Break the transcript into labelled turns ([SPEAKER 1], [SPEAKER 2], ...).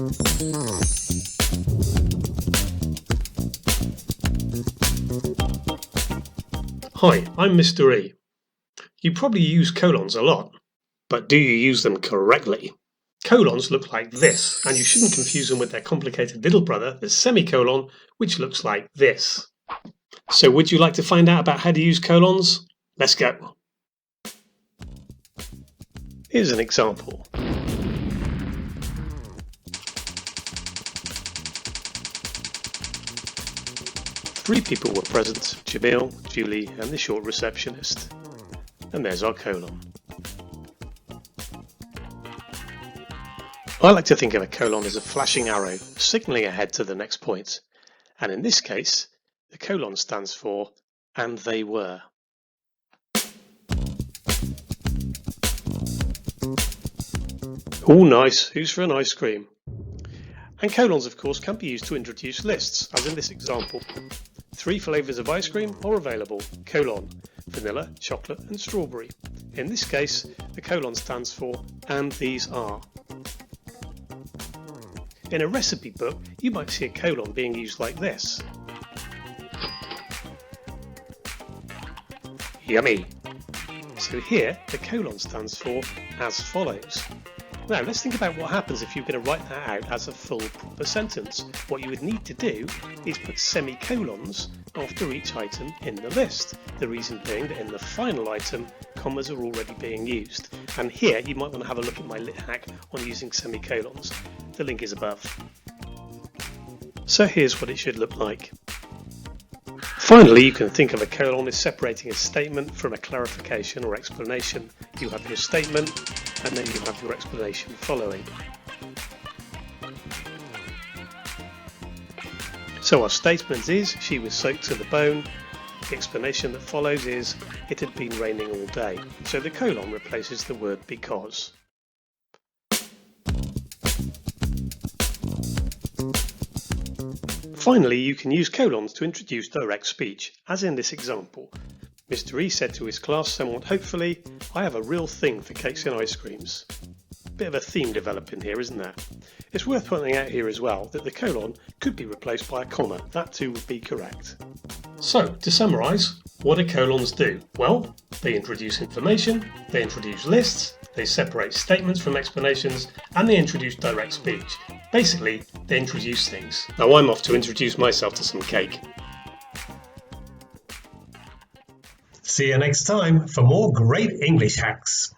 [SPEAKER 1] Hi, I'm Mr.E. You probably use colons a lot, but do you use them correctly? Colons look like this, and you shouldn't confuse them with their complicated little brother, the semicolon, which looks like this. So would you like to find out about how to use colons? Let's go. Here's an example. Three people were present: Jamil, Julie, and the short receptionist. And there's our colon. I like to think of a colon as a flashing arrow, signalling ahead to the next point. And in this case, the colon stands for "and they were." All nice, who's for an ice cream? And colons, of course, can be used to introduce lists, as in this example. 3 flavours of ice cream are available: colon, vanilla, chocolate and strawberry. In this case, the colon stands for "and these are." In a recipe book, you might see a colon being used like this. Yummy! So here, the colon stands for "as follows." Now let's think about what happens if you're going to write that out as a full proper sentence. What you would need to do is put semicolons after each item in the list. The reason being that in the final item, commas are already being used. And here you might want to have a look at my lit hack on using semicolons. The link is above. So here's what it should look like. Finally, you can think of a colon as separating a statement from a clarification or explanation. You have your statement and then you have your explanation following. So our statement is she was soaked to the bone. The explanation that follows is it had been raining all day. So the colon replaces the word because. Finally, you can use colons to introduce direct speech, as in this example. Mr. E said to his class somewhat hopefully, "I have a real thing for cakes and ice creams." Bit of a theme developing here, isn't there? It's worth pointing out here as well that the colon could be replaced by a comma. That too would be correct. So, to summarise, what do colons do? Well, they introduce information, they introduce lists, they separate statements from explanations, and they introduce direct speech. Basically, they introduce things. Now I'm off to introduce myself to some cake. See you next time for more great English hacks.